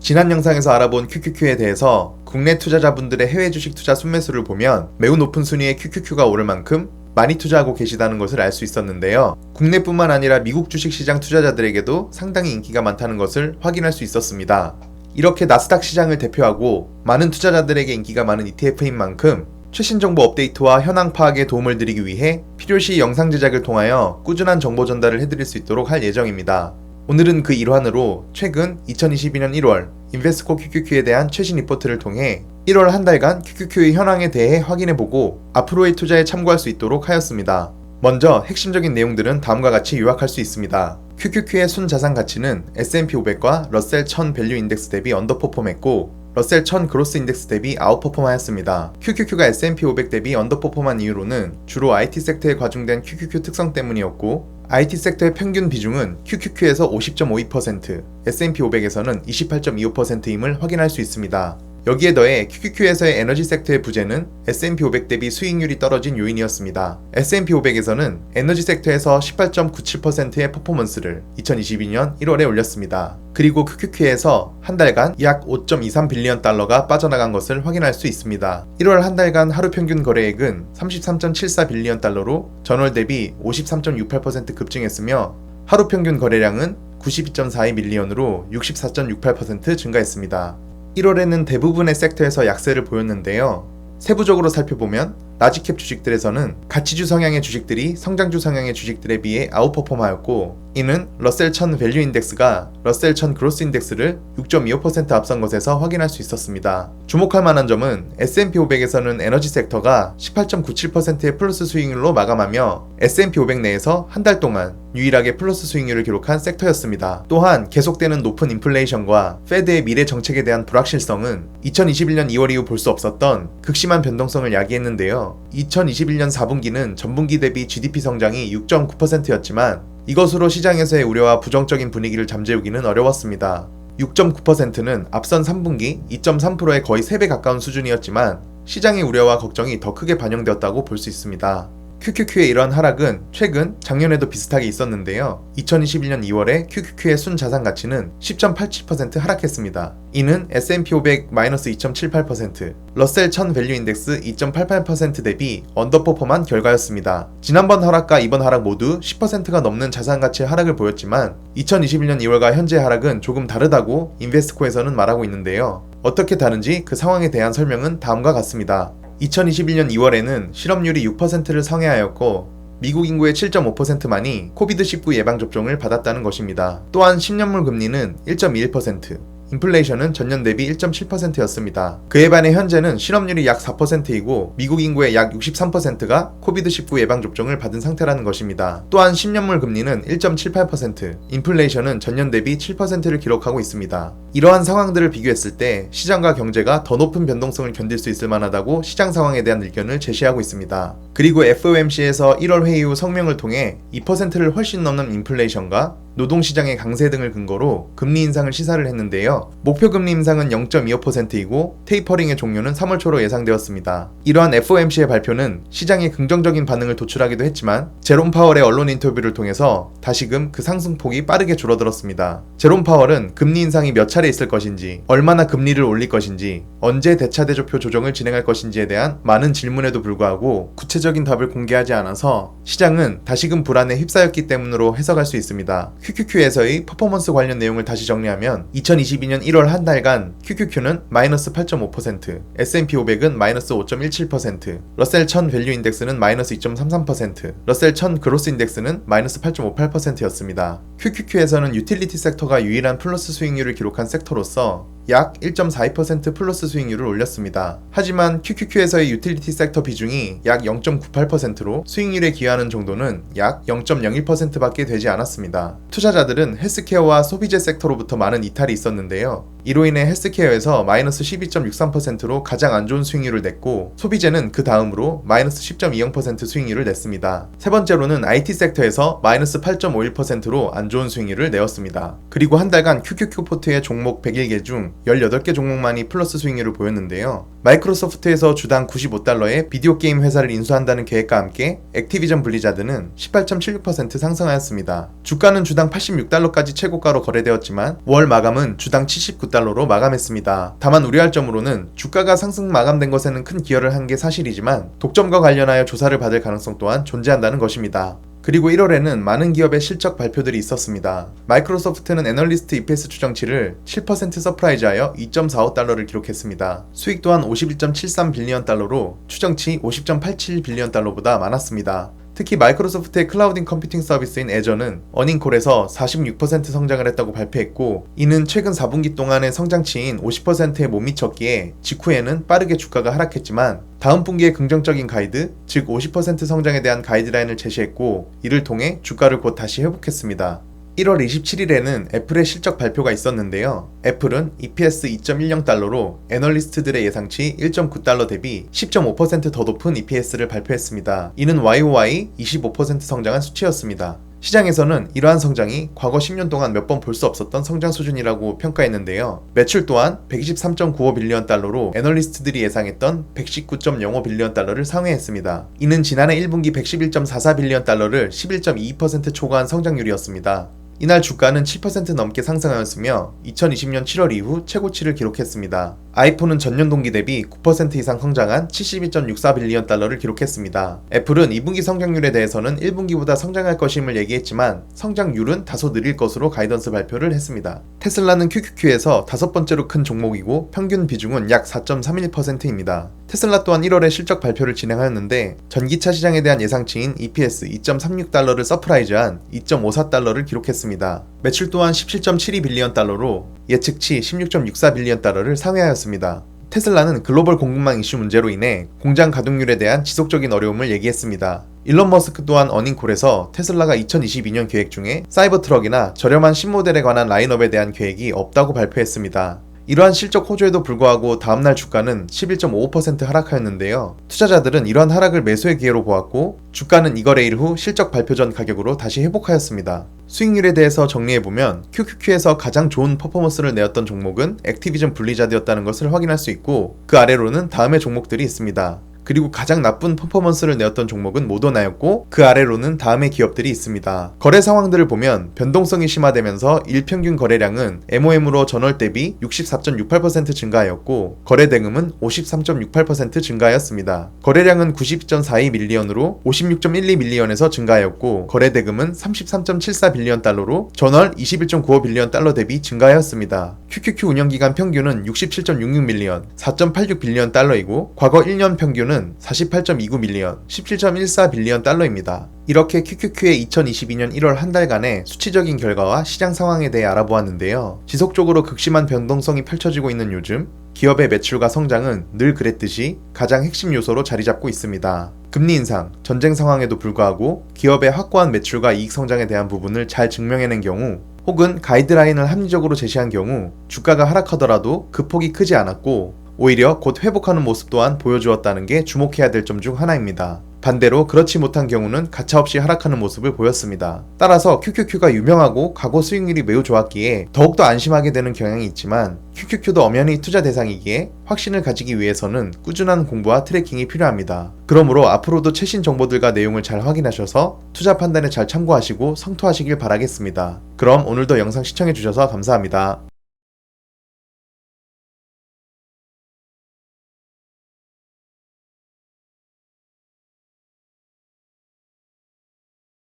지난 영상에서 알아본 QQQ에 대해서 국내 투자자분들의 해외 주식 투자 순매수를 보면 매우 높은 순위의 QQQ가 오를 만큼 많이 투자하고 계시다는 것을 알 수 있었는데요. 국내뿐만 아니라 미국 주식시장 투자자들에게도 상당히 인기가 많다는 것을 확인할 수 있었습니다. 이렇게 나스닥 시장을 대표하고 많은 투자자들에게 인기가 많은 ETF인 만큼 최신 정보 업데이트와 현황 파악에 도움을 드리기 위해 필요시 영상 제작을 통하여 꾸준한 정보 전달을 해드릴 수 있도록 할 예정입니다. 오늘은 그 일환으로 최근 2022년 1월 인베스코 QQQ에 대한 최신 리포트를 통해 1월 한 달간 QQQ의 현황에 대해 확인해보고 앞으로의 투자에 참고할 수 있도록 하였습니다. 먼저 핵심적인 내용들은 다음과 같이 요약할 수 있습니다. QQQ의 순자산 가치는 S&P 500과 러셀 1000 밸류 인덱스 대비 언더퍼폼했고 러셀 1000 그로스 인덱스 대비 아웃퍼폼하였습니다. QQQ가 S&P 500 대비 언더퍼폼한 이유로는 주로 IT 섹터에 과중된 QQQ 특성 때문이었고 IT 섹터의 평균 비중은 QQQ에서 50.52%, S&P 500에서는 28.25%임을 확인할 수 있습니다. 여기에 더해 QQQ에서의 에너지 섹터의 부재는 S&P 500 대비 수익률이 떨어진 요인이었습니다. S&P 500에서는 에너지 섹터에서 18.97%의 퍼포먼스를 2022년 1월에 올렸습니다. 그리고 QQQ에서 한 달간 약 5.23빌리언 달러가 빠져나간 것을 확인할 수 있습니다. 1월 한 달간 하루 평균 거래액은 33.74빌리언 달러로 전월 대비 53.68% 급증했으며 하루 평균 거래량은 92.42밀리언으로 64.68% 증가했습니다. 1월에는 대부분의 섹터에서 약세를 보였는데요. 세부적으로 살펴보면 라지캡 주식들에서는 가치주 성향의 주식들이 성장주 성향의 주식들에 비해 아웃퍼폼하였고 이는 러셀 1000 밸류 인덱스가 러셀 1000 그로스 인덱스를 6.25% 앞선 것에서 확인할 수 있었습니다. 주목할 만한 점은 S&P 500에서는 에너지 섹터가 18.97%의 플러스 수익률로 마감하며 S&P 500 내에서 한 달 동안 유일하게 플러스 수익률을 기록한 섹터였습니다. 또한 계속되는 높은 인플레이션과 페드의 미래 정책에 대한 불확실성은 2021년 2월 이후 볼 수 없었던 극심한 변동성을 야기했는데요. 2021년 4분기는 전분기 대비 GDP 성장이 6.9%였지만 이것으로 시장에서의 우려와 부정적인 분위기를 잠재우기는 어려웠습니다. 6.9%는 앞선 3분기 2.3%의 거의 3배 가까운 수준이었지만 시장의 우려와 걱정이 더 크게 반영되었다고 볼 수 있습니다. QQQ의 이러한 하락은 최근 작년에도 비슷하게 있었는데요. 2021년 2월에 QQQ의 순자산 가치는 10.87% 하락했습니다. 이는 S&P 500 -2.78%, 러셀 1000 밸류 인덱스 2.88% 대비 언더퍼폼한 결과였습니다. 지난번 하락과 이번 하락 모두 10%가 넘는 자산 가치의 하락을 보였지만 2021년 2월과 현재의 하락은 조금 다르다고 인베스코에서는 말하고 있는데요. 어떻게 다른지 그 상황에 대한 설명은 다음과 같습니다. 2021년 2월에는 실업률이 6%를 상회하였고 미국 인구의 7.5%만이 코비드19 예방접종을 받았다는 것입니다. 또한 10년물 금리는 1.21%, 인플레이션은 전년 대비 1.7%였습니다. 그에 반해 현재는 실업률이 약 4%이고 미국 인구의 약 63%가 코비드19 예방접종을 받은 상태라는 것입니다. 또한 10년물 금리는 1.78%, 인플레이션은 전년 대비 7%를 기록하고 있습니다. 이러한 상황들을 비교했을 때 시장과 경제가 더 높은 변동성을 견딜 수 있을 만하다고 시장 상황에 대한 의견을 제시하고 있습니다. 그리고 FOMC에서 1월 회의 후 성명을 통해 2%를 훨씬 넘는 인플레이션과 노동시장의 강세 등을 근거로 금리 인상을 시사를 했는데요. 목표 금리 인상은 0.25%이고 테이퍼링의 종료는 3월 초로 예상되었습니다. 이러한 FOMC의 발표는 시장에 긍정적인 반응을 도출하기도 했지만 제롬 파월의 언론 인터뷰를 통해서 다시금 그 상승폭이 빠르게 줄어들었습니다. 제롬 파월은 금리 인상이 몇 차례 있을 것인지, 얼마나 금리를 올릴 것인지, 언제 대차대조표 조정을 진행할 것인지에 대한 많은 질문에도 불구하고 구체적인 답을 공개하지 않아서 시장은 다시금 불안에 휩싸였기 때문으로 해석할 수 있습니다. QQQ에서의 퍼포먼스 관련 내용을 다시 정리하면 2022년 1월 한 달간 QQQ는 -8.5%, S&P 500은 -5.17%, 러셀 1000 밸류 인덱스는 -2.33%, 러셀 1000 그로스 인덱스는 -8.58%였습니다. QQQ에서는 유틸리티 섹터가 유일한 플러스 수익률을 기록한 섹터로서 약 1.42% 플러스 수익률을 올렸습니다. 하지만 QQQ에서의 유틸리티 섹터 비중이 약 0.98%로 수익률에 기여하는 정도는 약 0.01%밖에 되지 않았습니다. 투자자들은 헬스케어와 소비재 섹터로부터 많은 이탈이 있었는데요. 이로 인해 헬스케어에서 -12.63%로 가장 안 좋은 수익률을 냈고 소비재는 그 다음으로 -10.20% 수익률을 냈습니다. 세 번째로는 IT 섹터에서 -8.51%로 안 좋은 수익률을 내었습니다. 그리고 한 달간 QQQ 포트의 종목 101개 중 등 18개 종목만이 플러스 수익률을 보였는데요. 마이크로소프트에서 주당 $95에 비디오 게임 회사를 인수한다는 계획과 함께 액티비전 블리자드는 18.76% 상승하였습니다. 주가는 주당 $86까지 최고가로 거래되었지만 월 마감은 주당 $79로 마감했습니다. 다만 우려할 점으로는 주가가 상승 마감된 것에는 큰 기여를 한 게 사실이지만 독점과 관련하여 조사를 받을 가능성 또한 존재한다는 것입니다. 그리고 1월에는 많은 기업의 실적 발표들이 있었습니다. 마이크로소프트는 애널리스트 EPS 추정치를 7% 서프라이즈하여 $2.45를 기록했습니다. 수익 또한 $51.73빌리언 달러로 추정치 $50.87빌리언 달러보다 많았습니다. 특히 마이크로소프트의 클라우딩 컴퓨팅 서비스인 애저는 어닝콜에서 46% 성장을 했다고 발표했고, 이는 최근 4분기 동안의 성장치인 50%에 못 미쳤기에 직후에는 빠르게 주가가 하락했지만 다음 분기에 긍정적인 가이드, 즉 50% 성장에 대한 가이드라인을 제시했고, 이를 통해 주가를 곧 다시 회복했습니다. 1월 27일에는 애플의 실적 발표가 있었는데요. 애플은 EPS $2.10로 애널리스트들의 예상치 $1.9 대비 10.5% 더 높은 EPS를 발표했습니다. 이는 YOY 25% 성장한 수치였습니다. 시장에서는 이러한 성장이 과거 10년 동안 몇 번 볼 수 없었던 성장 수준이라고 평가했는데요. 매출 또한 $123.95빌리언 달러로 애널리스트들이 예상했던 $119.05빌리언 달러를 상회했습니다. 이는 지난해 1분기 $111.44빌리언 달러를 11.22% 초과한 성장률이었습니다. 이날 주가는 7% 넘게 상승하였으며 2020년 7월 이후 최고치를 기록했습니다. 아이폰은 전년 동기 대비 9% 이상 성장한 71.64빌리언 달러를 기록했습니다. 애플은 2분기 성장률에 대해서는 1분기보다 성장할 것임을 얘기했지만 성장률은 다소 느릴 것으로 가이던스 발표를 했습니다. 테슬라는 QQQ에서 다섯 번째로 큰 종목이고 평균 비중은 약 4.31%입니다. 테슬라 또한 1월에 실적 발표를 진행하였는데 전기차 시장에 대한 예상치인 EPS $2.36를 서프라이즈한 $2.54를 기록했습니다. 매출 또한 17.72빌리언 달러로 예측치 16.64빌리언 달러를 상회하였습니다. 테슬라는 글로벌 공급망 이슈 문제로 인해 공장 가동률에 대한 지속적인 어려움을 얘기했습니다. 일론 머스크 또한 어닝콜에서 테슬라가 2022년 계획 중에 사이버 트럭이나 저렴한 신모델에 관한 라인업에 대한 계획이 없다고 발표했습니다. 이러한 실적 호조에도 불구하고 다음날 주가는 11.55% 하락하였는데요. 투자자들은 이러한 하락을 매수의 기회로 보았고 주가는 이 거래일 후 실적 발표 전 가격으로 다시 회복하였습니다. 수익률에 대해서 정리해보면 QQQ에서 가장 좋은 퍼포먼스를 내었던 종목은 액티비전 블리자드였다는 것을 확인할 수 있고, 그 아래로는 다음의 종목들이 있습니다. 그리고 가장 나쁜 퍼포먼스를 내었던 종목은 모더나였고, 그 아래로는 다음의 기업들이 있습니다. 거래 상황들을 보면 변동성이 심화되면서 일평균 거래량은 MOM으로 전월 대비 64.68% 증가하였고 거래 대금은 53.68% 증가하였습니다. 거래량은 92.42밀리언으로 56.12밀리언에서 증가하였고 거래 대금은 33.74빌리언 달러로 전월 21.95빌리언 달러 대비 증가하였습니다. QQQ 운영기간 평균은 67.66밀리언, 4.86빌리언 달러이고 과거 1년 평균은 48.29밀리언, 17.14빌리언 달러입니다. 이렇게 QQQ의 2022년 1월 한 달간의 수치적인 결과와 시장 상황에 대해 알아보았는데요. 지속적으로 극심한 변동성이 펼쳐지고 있는 요즘, 기업의 매출과 성장은 늘 그랬듯이 가장 핵심 요소로 자리 잡고 있습니다. 금리 인상, 전쟁 상황에도 불구하고 기업의 확고한 매출과 이익 성장에 대한 부분을 잘 증명해낸 경우, 혹은 가이드라인을 합리적으로 제시한 경우 주가가 하락하더라도 그 폭이 크지 않았고 오히려 곧 회복하는 모습 또한 보여주었다는 게 주목해야 될 점 중 하나입니다. 반대로 그렇지 못한 경우는 가차없이 하락하는 모습을 보였습니다. 따라서 QQQ가 유명하고 과거 수익률이 매우 좋았기에 더욱더 안심하게 되는 경향이 있지만 QQQ도 엄연히 투자 대상이기에 확신을 가지기 위해서는 꾸준한 공부와 트래킹이 필요합니다. 그러므로 앞으로도 최신 정보들과 내용을 잘 확인하셔서 투자 판단에 잘 참고하시고 성투하시길 바라겠습니다. 그럼 오늘도 영상 시청해주셔서 감사합니다.